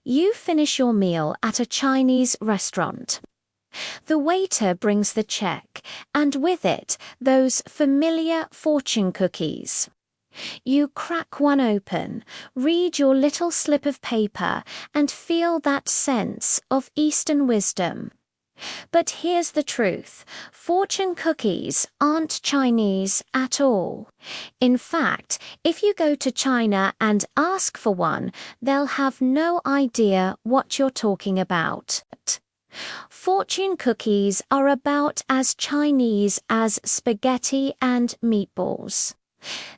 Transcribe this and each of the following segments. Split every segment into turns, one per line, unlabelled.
You finish your meal at a Chinese restaurant. The waiter brings the check, and with it, those familiar fortune cookies. You crack one open, read your little slip of paper, and feel that sense of Eastern wisdom. But here's the truth. Fortune cookies aren't Chinese at all. In fact, if you go to China and ask for one, they'll have no idea what you're talking about. Fortune cookies are about as Chinese as spaghetti and meatballs.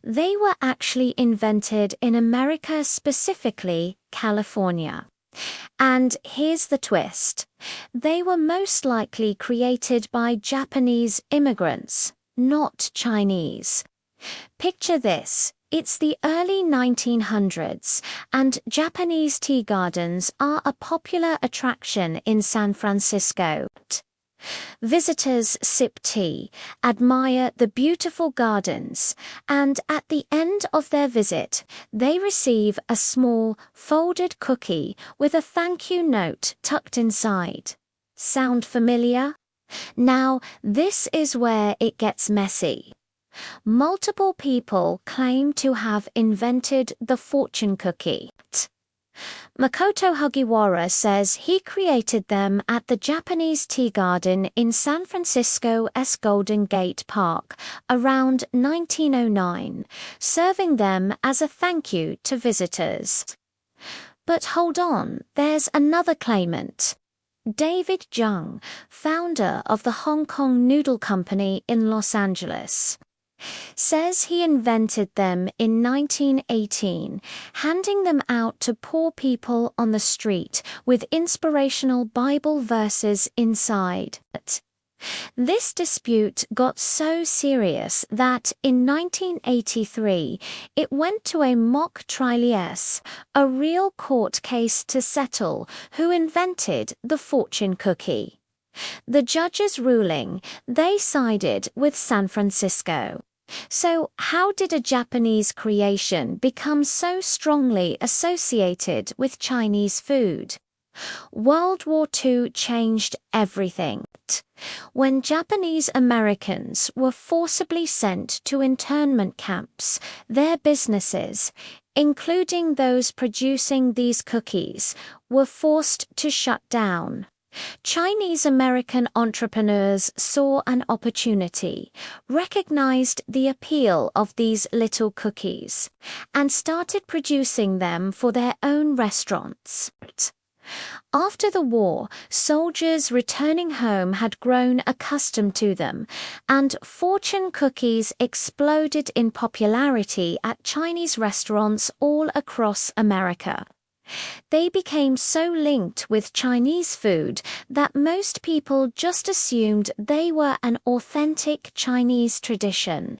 They were actually invented in America, specifically California. And here's the twist. They were most likely created by Japanese immigrants, not Chinese. Picture this. It's the early 1900s, and Japanese tea gardens are a popular attraction in San Francisco. Visitors sip tea, admire the beautiful gardens, and at the end of their visit, they receive a small, folded cookie with a thank you note tucked inside. Sound familiar? Now, this is where it gets messy. Multiple people claim to have invented the fortune cookie. Makoto Hagiwara says he created them at the Japanese tea garden in San Francisco's Golden Gate Park around 1909, serving them as a thank you to visitors. But hold on, there's another claimant. David Jung, founder of the Hong Kong Noodle Company in Los Angeles, says he invented them in 1918, handing them out to poor people on the street with inspirational Bible verses inside. This dispute got so serious that in 1983 it went to a mock trial, a real court case to settle who invented the fortune cookie. The judge's ruling, they sided with San Francisco. So, how did a Japanese creation become so strongly associated with Chinese food? World War II changed everything. When Japanese Americans were forcibly sent to internment camps, their businesses, including those producing these cookies, were forced to shut down. Chinese American entrepreneurs saw an opportunity, recognized the appeal of these little cookies, and started producing them for their own restaurants. After the war, soldiers returning home had grown accustomed to them, and fortune cookies exploded in popularity at Chinese restaurants all across America. They became so linked with Chinese food that most people just assumed they were an authentic Chinese tradition.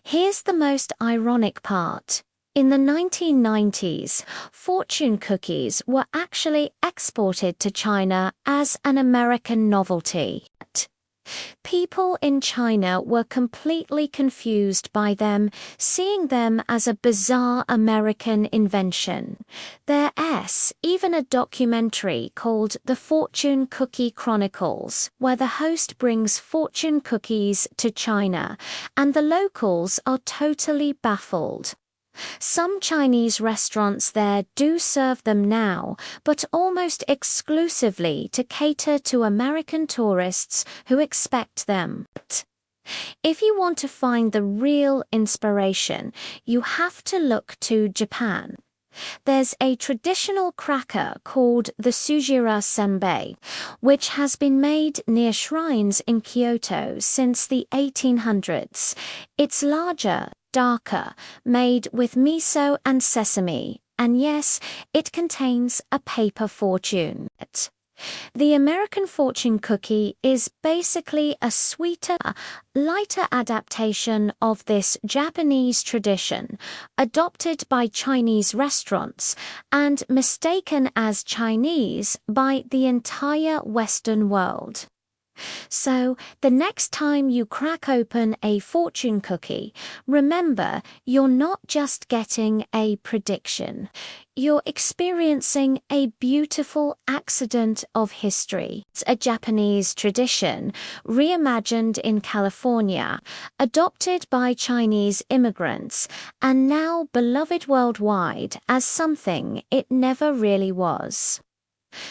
Here's the most ironic part. In the 1990s, fortune cookies were actually exported to China as an American novelty. People in China were completely confused by them, seeing them as a bizarre American invention. There's even a documentary called The Fortune Cookie Chronicles, where the host brings fortune cookies to China, and the locals are totally baffled. Some Chinese restaurants there do serve them now, but almost exclusively to cater to American tourists who expect them. If you want to find the real inspiration, you have to look to Japan. There's a traditional cracker called the Sujira Senbei, which has been made near shrines in Kyoto since the 1800s. It's larger, darker, made with miso and sesame, and yes, it contains a paper fortune. The American fortune cookie is basically a sweeter, lighter adaptation of this Japanese tradition, adopted by Chinese restaurants and mistaken as Chinese by the entire Western world. So, the next time you crack open a fortune cookie, remember you're not just getting a prediction. You're experiencing a beautiful accident of history. It's a Japanese tradition, reimagined in California, adopted by Chinese immigrants, and now beloved worldwide as something it never really was.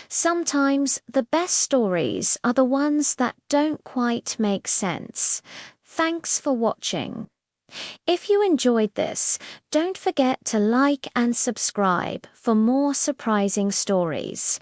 Sometimes the best stories are the ones that don't quite make sense. Thanks for watching. If you enjoyed this, don't forget to like and subscribe for more surprising stories.